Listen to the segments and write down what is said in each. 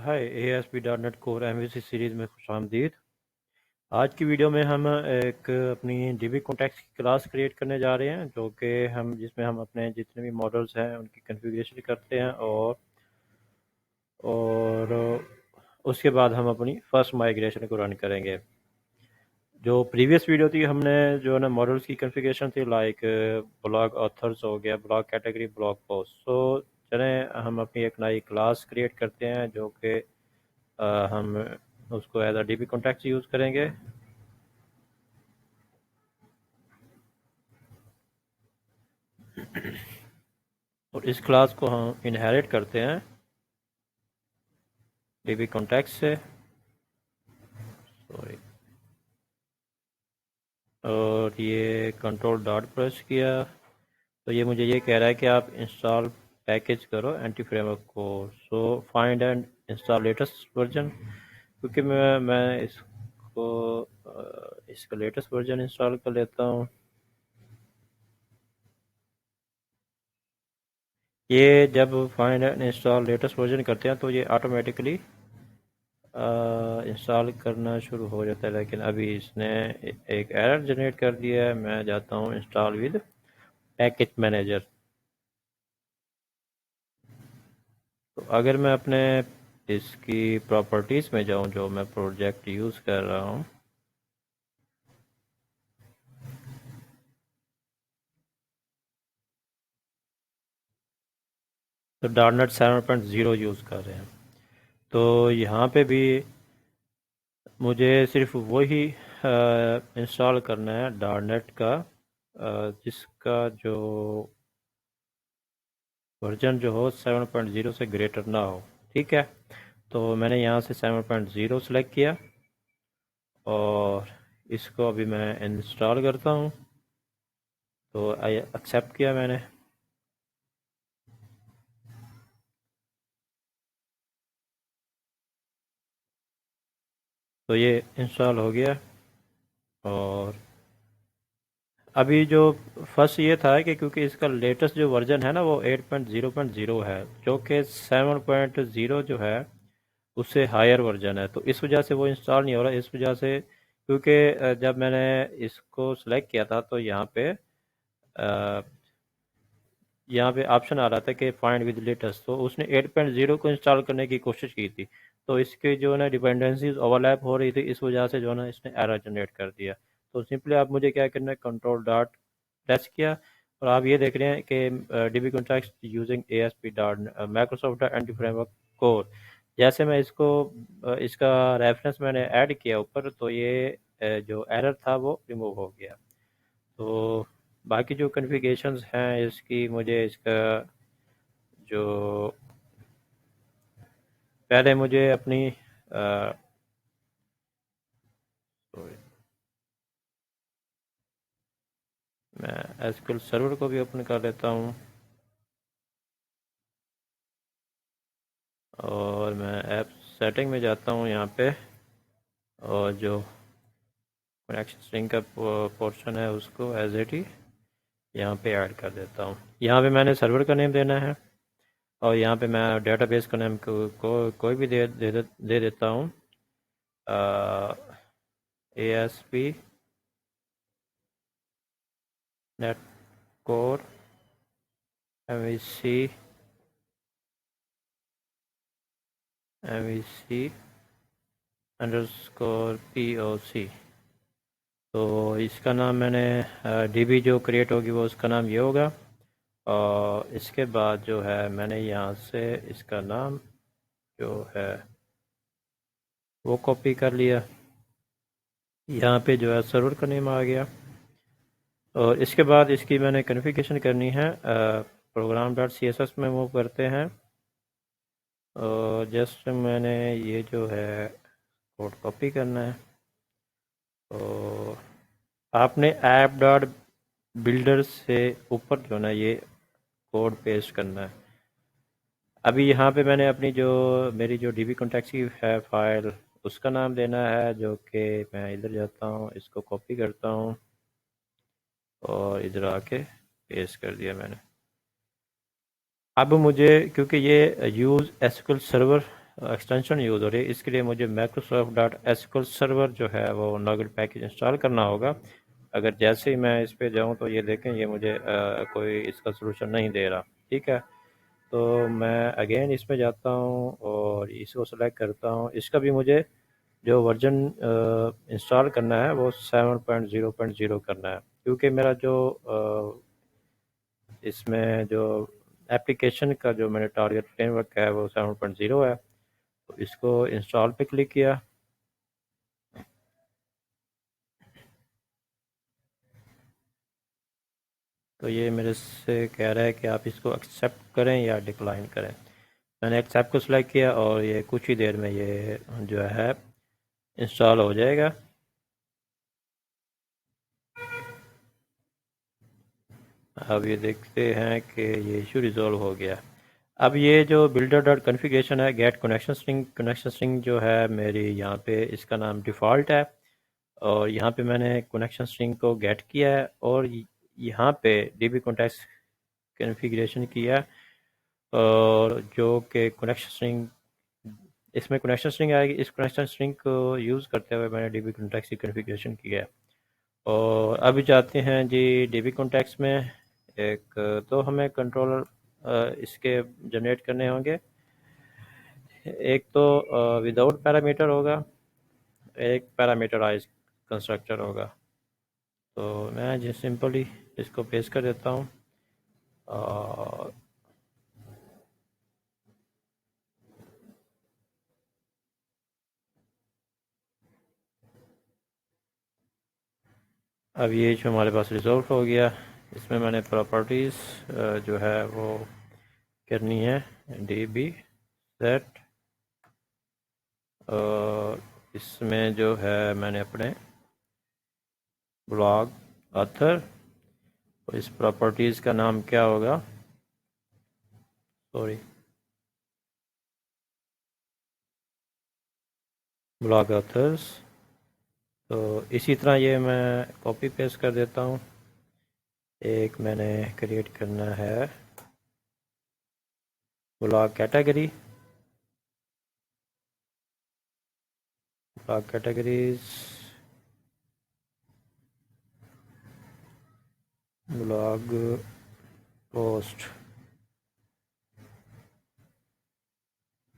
हाय ASP.NET core MVC series में खुशामदीद। आज की वीडियो में हम एक अपनी DB कॉन्टेक्स्ट की क्लास क्रिएट करने जा रहे हैं जिसमें हम अपने जितने भी मॉडल्स हैं उनकी कॉन्फ़िगरेशन करते हैं और उसके बाद हम अपनी फर्स्ट माइग्रेशन को रन करेंगे। जो प्रीवियस वीडियो थी हमने जो है ना मॉडल्स की कॉन्फ़िगरेशन थी लाइक ब्लॉग ऑथर्स हो गया, ब्लॉग कैटेगरी, ब्लॉग पोस्ट। चलें हम अपनी एक नई क्लास क्रिएट करते हैं जो कि हम उसको as a DB contact use करेंगे। और इस क्लास को हम इनहेरिट करते हैं DB कॉन्टेक्ट से। सॉरी, और ये कंट्रोल डॉट प्रेस किया तो ये मुझे ये कह रहा है कि आप इंस्टॉल पैकेज करो एंटी फ्रेमवर्क को। So find and install latest version, क्योंकि मैं इसका लेटेस्ट वर्जन इंस्टॉल कर लेता हूँ। ये जब find and install latest version करते हैं तो ये ऑटोमेटिकली इंस्टॉल करना शुरू हो जाता है, लेकिन अभी इसने एक एरर जनरेट कर दिया है। मैं जाता हूँ इंस्टॉल विद पैकेज मैनेजर। तो अगर मैं अपने इसकी प्रॉपर्टीज़ में जाऊँ जो मैं प्रोजेक्ट यूज़ कर रहा हूँ, तो .NET 7.0 यूज़ कर रहे हैं। तो यहाँ पे भी मुझे सिर्फ वही इंस्टॉल करना है .NET का जिसका जो वर्जन जो हो 7.0 से ग्रेटर ना हो। ठीक है, तो मैंने यहाँ से 7.0 सेलेक्ट किया और इसको अभी मैं इंस्टॉल करता हूँ। तो आई एक्सेप्ट किया मैंने। तो ये इंस्टॉल हो गया। और अभी जो फर्स्ट ये था कि क्योंकि इसका लेटेस्ट जो वर्जन है ना वो 8.0.0 है, जो कि 7.0 जो है उससे हायर वर्जन है। तो इस वजह से वो इंस्टॉल नहीं हो रहा। इस वजह से क्योंकि जब मैंने इसको सेलेक्ट किया था तो यहाँ पे ऑप्शन आ रहा था कि फाइंड विद लेटेस्ट, तो उसने 8.0 को इंस्टॉल करने की कोशिश की थी। तो इसके जो है ना डिपेंडेंसीज ओवरलैप हो रही थी, इस वजह से जो है ना इसने एरर जनरेट कर दिया। तो सिंपली आप मुझे क्या करना है, कंट्रोल डॉट प्रेस किया और आप ये देख रहे हैं कि DB context using ASP dot Microsoft dot anti framework core. जैसे मैं इसका रेफरेंस मैंने ऐड किया ऊपर, तो ये जो एरर था वो रिमूव हो गया। तो बाकी जो कॉन्फ़िगरेशंस हैं इसकी, मुझे इसका जो पहले मुझे अपनी सॉरी, मैं एसक्यूएल सर्वर को भी ओपन कर लेता हूँ और मैं ऐप सेटिंग में जाता हूँ यहाँ पे, और जो कनेक्शन स्ट्रिंग का पोर्शन है उसको एज इट ही यहाँ पे ऐड कर देता हूँ। यहाँ पे मैंने सर्वर का नेम देना है और यहाँ पे मैं डेटाबेस का नेम कोई भी दे देता हूँ। ASP net core MVC underscore POC। तो इसका नाम मैंने DB जो क्रिएट होगी वो उसका नाम ये होगा। और इसके बाद जो है मैंने यहाँ से इसका नाम जो है वो कॉपी कर लिया। यहाँ पे जो है सर्वर का नेम आ गया। और इसके बाद इसकी मैंने कॉन्फ़िगरेशन करनी है। प्रोग्राम डॉट CSS में मूव करते हैं और जस्ट मैंने ये जो है कोड कॉपी करना है। तो आपने ऐप डॉट बिल्डर से ऊपर जो ना ये कोड पेस्ट करना है। अभी यहाँ पे मैंने अपनी जो मेरी जो DB कॉन्टेक्ट की है फाइल उसका नाम देना है, जो कि मैं इधर जाता हूँ, इसको कॉपी करता हूँ और इधर आके पेस्ट कर दिया मैंने। अब मुझे क्योंकि ये use SQL server extension use हो रही है, इसके लिए मुझे माइक्रोसॉफ्ट डॉट एसक्यूएल सर्वर जो है वो नॉगेट पैकेज इंस्टॉल करना होगा। अगर जैसे ही मैं इस पे जाऊँ तो ये देखें ये मुझे कोई इसका सलूशन नहीं दे रहा। ठीक है, तो मैं अगेन इसमें जाता हूँ और इसको सेलेक्ट करता हूँ। इसका भी मुझे जो वर्जन इंस्टॉल करना है वो 7.0.0 करना है, क्योंकि मेरा जो इसमें जो एप्लीकेशन का जो मैंने टारगेट फ्रेमवर्क है वो 7.0 है। तो इसको इंस्टॉल पे क्लिक किया। तो ये मेरे से कह रहा है कि आप इसको एक्सेप्ट करें या डिक्लाइन करें। मैंने एक्सेप्ट को सिलेक्ट किया और ये कुछ ही देर में ये जो है इंस्टॉल हो जाएगा। अब ये देखते हैं कि ये इशू रिजॉल्व हो गया। अब ये जो बिल्डर डॉट कन्फिग्रेशन है, गेट कनेक्शन स्ट्रिंग जो है मेरी यहाँ पे इसका नाम डिफ़ॉल्ट है और यहाँ पे मैंने कनेक्शन स्ट्रिंग को गेट किया है और यहाँ पे डीबी कॉन्टेक्स्ट कन्फिग्रेशन किया है और जो कि कनेक्शन स्ट्रिंग इसमें कनेक्शन स्ट्रिंग आएगी। इस कनेक्शन स्ट्रिंग को यूज़ करते हुए मैंने डीबी कॉन्टेक्स्ट की कन्फिग्रेशन किया है। और अभी जाते हैं जी डीबी कॉन्टेक्स्ट में। एक तो हमें कंट्रोलर इसके जनरेट करने होंगे। एक तो विदाउट पैरामीटर होगा, एक पैरामीटराइज कंस्ट्रक्टर होगा। तो मैं जो सिंपली इसको पेश कर देता हूँ और अब ये जो हमारे पास रिजॉल्व हो गया। इसमें मैंने प्रॉपर्टीज़ जो है वो करनी है डी बी सेट और इसमें जो है मैंने अपने ब्लॉग ऑथर और इस प्रॉपर्टीज़ का नाम क्या होगा, सॉरी, ब्लॉग ऑथर्स। तो इसी तरह ये मैं कॉपी पेस्ट कर देता हूँ। एक मैंने क्रिएट करना है blog category, blog categories, blog post,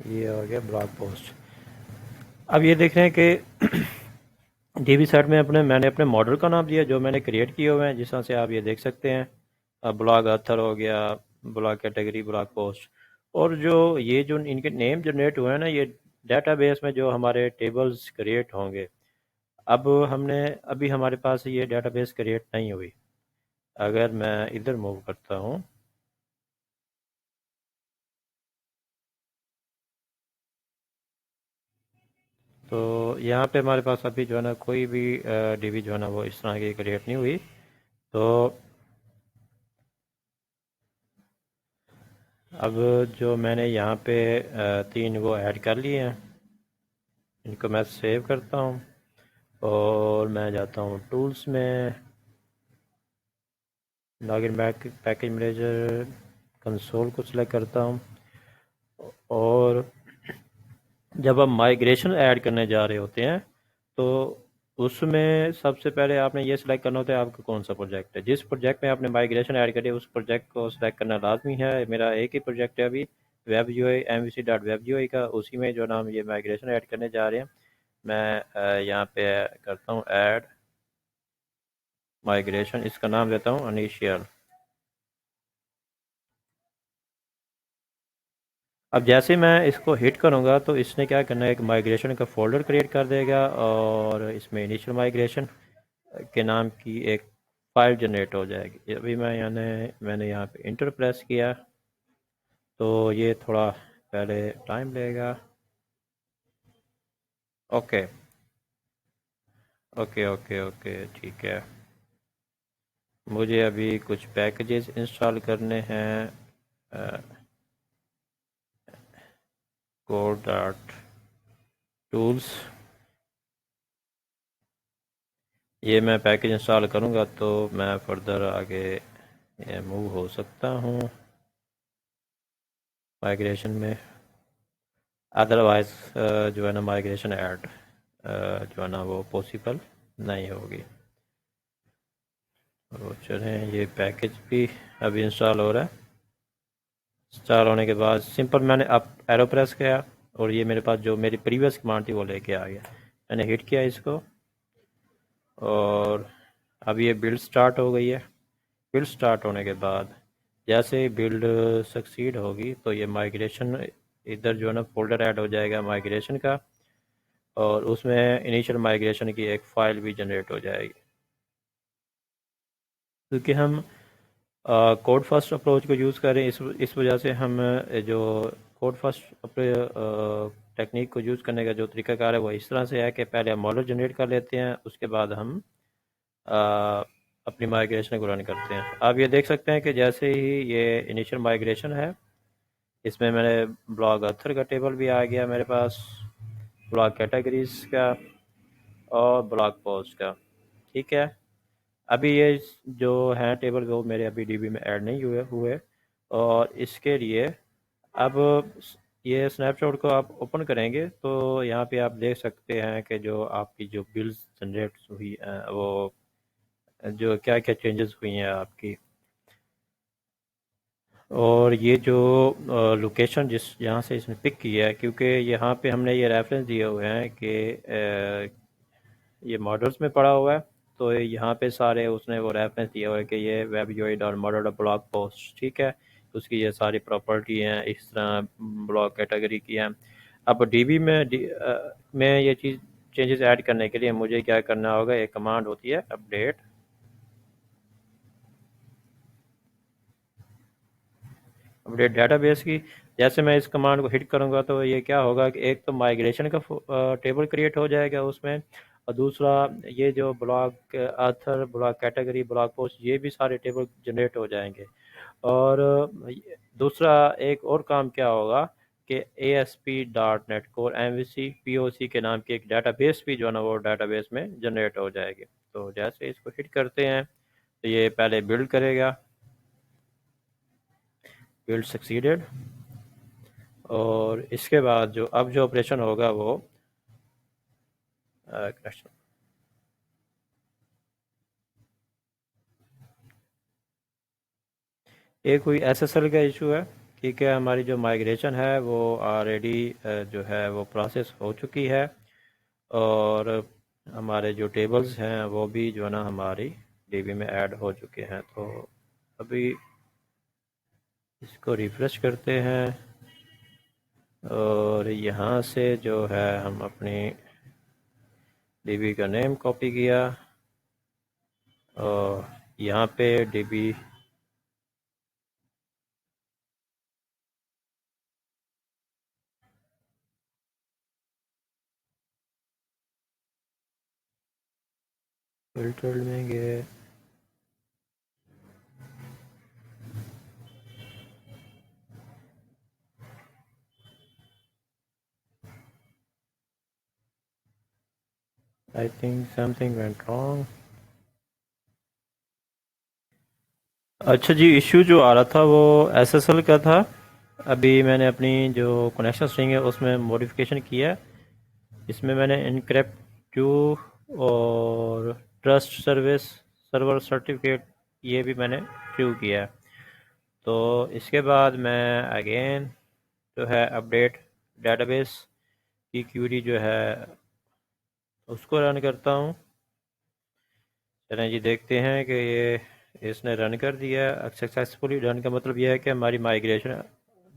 ये हो गया ब्लॉग पोस्ट। अब ये देख रहे हैं कि डीबी सेट में मैंने अपने मॉडल का नाम दिया जो मैंने क्रिएट किए हुए हैं, जिस तरह से आप ये देख सकते हैं। ब्लॉग ऑथर हो गया, ब्लॉग कैटेगरी, ब्लॉग पोस्ट। और जो ये जो इनके नेम जनरेट हुए हैं ना, ये डेटाबेस में जो हमारे टेबल्स क्रिएट होंगे। अब हमने अभी हमारे पास ये डेटाबेस क्रिएट नहीं हुई। अगर मैं इधर मूव करता हूँ तो यहाँ पे हमारे पास अभी जो है ना कोई भी डीबी जो है ना वो इस तरह की क्रिएट नहीं हुई। तो अब जो मैंने यहाँ पे 3 वो ऐड कर लिए हैं, इनको मैं सेव करता हूँ और मैं जाता हूँ टूल्स में, login back package manager console को सिलेक्ट करता हूँ। और जब आप माइग्रेशन ऐड करने जा रहे होते हैं तो उसमें सबसे पहले आपने ये सिलेक्ट करना होता है आपका कौन सा प्रोजेक्ट है। जिस प्रोजेक्ट में आपने माइग्रेशन ऐड करी उस प्रोजेक्ट को सिलेक्ट करना लाजमी है। मेरा एक ही प्रोजेक्ट है अभी, वेब यू आई MVC.web का, उसी में जो नाम ये माइग्रेशन ऐड करने जा रहे हैं। मैं यहाँ पे करता हूँ ऐड माइग्रेशन, इसका नाम देता हूँ इनिशियल। अब जैसे मैं इसको हिट करूँगा तो इसने क्या करना है, एक माइग्रेशन का फ़ोल्डर क्रिएट कर देगा और इसमें इनिशियल माइग्रेशन के नाम की एक फ़ाइल जनरेट हो जाएगी। अभी मैंने यहाँ पे इंटर प्रेस किया तो ये थोड़ा पहले टाइम लेगा। ओके ओके ओके ओके ठीक है। मुझे अभी कुछ पैकेजेस इंस्टॉल करने हैं। कोड डॉट टूल्स, ये मैं पैकेज इंस्टॉल करूँगा तो मैं फर्दर आगे मूव हो सकता हूँ माइग्रेशन में। अदरवाइज़ जो है ना माइग्रेशन ऐड जो है ना वो पॉसिबल नहीं होगी। तो चलें, ये पैकेज भी अभी इंस्टॉल हो रहा है। इंस्टॉल होने के बाद सिंपल मैंने अब एरो प्रेस किया और ये मेरे पास जो मेरी प्रीवियस कमांड थी वो लेके आ गया। मैंने हिट किया इसको और अब ये बिल्ड स्टार्ट हो गई है। बिल्ड स्टार्ट होने के बाद जैसे ही बिल्ड सक्सीड होगी तो ये माइग्रेशन इधर जो है ना फोल्डर ऐड हो जाएगा माइग्रेशन का, और उसमें इनिशियल माइग्रेशन की एक फ़ाइल भी जनरेट हो जाएगी। क्योंकि हम कोड फर्स्ट अप्रोच को यूज़ करें, इस वजह से हम जो कोड फर्स्ट टेक्निक को यूज़ करने का जो तरीकाकार है वो इस तरह से है कि पहले हम मॉडल जनरेट कर लेते हैं, उसके बाद हम आ, अपनी माइग्रेशन को रन करते हैं। आप ये देख सकते हैं कि जैसे ही ये इनिशियल माइग्रेशन है, इसमें मैंने ब्लॉग अथर का टेबल भी आ गया मेरे पास, ब्लॉग कैटेगरीज का और ब्लॉग पोस्ट का। ठीक है, अभी ये जो हैं टेबल वो मेरे अभी डीबी में ऐड नहीं हुए और इसके लिए अब ये स्नैपशॉट को आप ओपन करेंगे तो यहाँ पे आप देख सकते हैं कि जो आपकी जो बिल्स जनरेट हुई हैं वो जो क्या क्या चेंजेस हुई हैं आपकी। और ये जो लोकेशन जिस यहाँ से इसने पिक किया है, क्योंकि यहाँ पे हमने ये रेफरेंस दिए हुए हैं कि ये मॉडल्स में पड़ा हुआ है, तो यहाँ पे सारे उसने वो रेफरेंस दिया हुआ है कि ये web UI dot model dot blog post. ठीक है, उसकी ये सारी प्रॉपर्टी हैं, इस तरह ब्लॉग कैटेगरी की हैं। अब डीबी में ये चीज़ चेंजेस ऐड करने के लिए मुझे क्या करना होगा, एक कमांड होती है अपडेट डाटाबेस की। जैसे मैं इस कमांड को हिट करूंगा तो ये क्या होगा कि एक तो माइग्रेशन का टेबल क्रिएट हो जाएगा उसमें, और दूसरा ये जो blog author, blog category, blog post, ये भी सारे टेबल जनरेट हो जाएंगे। और दूसरा एक और काम क्या होगा कि ASP.NET Core MVC POC के नाम की एक डाटाबेस भी जो है ना वो डाटाबेस में जनरेट हो जाएगी। तो जैसे इसको हिट करते हैं तो ये पहले बिल्ड करेगा, बिल्ड सक्सीडेड, और इसके बाद जो अब जो ऑपरेशन होगा वो कनेक्शन, ये कोई SSL का इशू है। ठीक है, हमारी जो माइग्रेशन है वो ऑलरेडी जो है वो प्रोसेस हो चुकी है, और हमारे जो टेबल्स हैं वो भी जो है ना हमारी डीबी में ऐड हो चुके हैं। तो अभी इसको रिफ्रेश करते हैं और यहाँ से जो है हम अपनी डीबी का नेम कॉपी किया और यहाँ पे डीबी फिल्टर में गए, I think something went wrong. अच्छा जी, इशू जो आ रहा था वो SSL का था। अभी मैंने अपनी जो कनेक्शन स्ट्रिंग है उसमें मॉडिफिकेशन किया है। इसमें मैंने इनक्रिप्ट टू और ट्रस्ट सर्विस सर्वर सर्टिफिकेट ये भी मैंने ट्रू किया है। तो इसके बाद मैं अगेन जो है अपडेट डेटाबेस की क्यूरी जो है उसको रन करता हूँ। चलें जी, देखते हैं कि ये इसने रन कर दिया है सक्सेसफुली। रन का मतलब यह है कि हमारी माइग्रेशन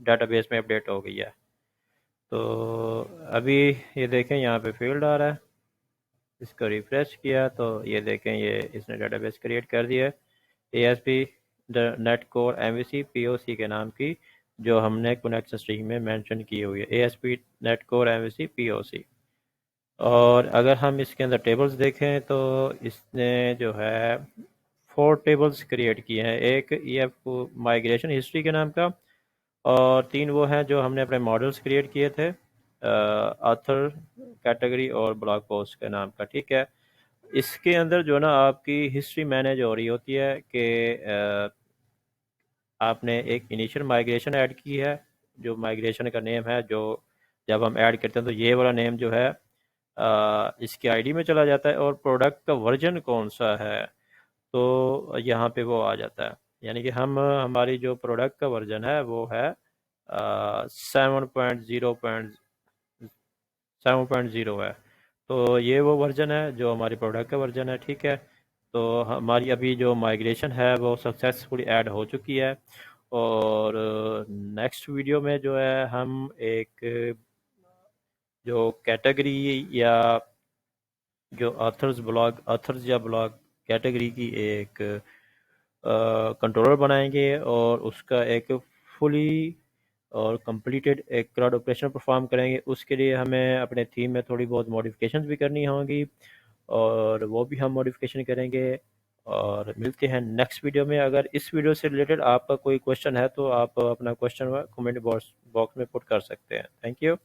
डाटाबेस में अपडेट हो गई है। तो अभी ये देखें यहाँ पे फील्ड आ रहा है, इसको रिफ्रेश किया तो ये देखें ये इसने डाटाबेस क्रिएट कर दिया है ASP.NET Core MVC POC के नाम की, जो हमने कनेक्शन स्ट्रिंग में मेंशन की हुई है ASP.NET Core MVC POC। और अगर हम इसके अंदर टेबल्स देखें तो इसने जो है 4 टेबल्स क्रिएट किए हैं, एक EF माइग्रेशन हिस्ट्री के नाम का, और 3 वो हैं जो हमने अपने मॉडल्स क्रिएट किए थे ऑथर, कैटेगरी और ब्लॉग पोस्ट के नाम का। ठीक है, इसके अंदर जो ना आपकी हिस्ट्री मैनेज हो रही होती है कि आपने एक इनिशियल माइग्रेशन ऐड की है, जो माइग्रेशन का नेम है जो जब हम ऐड करते हैं तो ये वाला नेम जो है इसकी आईडी में चला जाता है, और प्रोडक्ट का वर्जन कौन सा है तो यहाँ पे वो आ जाता है। यानी कि हमारी जो प्रोडक्ट का वर्जन है वो है 7.0 है। तो ये वो वर्जन है जो हमारी प्रोडक्ट का वर्जन है, ठीक है। तो हमारी अभी जो माइग्रेशन है वो सक्सेसफुली ऐड हो चुकी है। और नेक्स्ट वीडियो में जो है हम एक जो कैटेगरी या जो ऑथर्स या ब्लॉग कैटेगरी की एक कंट्रोलर बनाएंगे, और उसका एक फुली और कंप्लीटेड एक क्लाउड ऑपरेशन परफॉर्म करेंगे। उसके लिए हमें अपने थीम में थोड़ी बहुत मॉडिफिकेशंस भी करनी होंगी, और वो भी हम मॉडिफिकेशन करेंगे। और मिलते हैं नेक्स्ट वीडियो में। अगर इस वीडियो से रिलेटेड आपका कोई क्वेश्चन है तो आप अपना क्वेश्चन कमेंट बॉक्स में पुट कर सकते हैं। Thank you.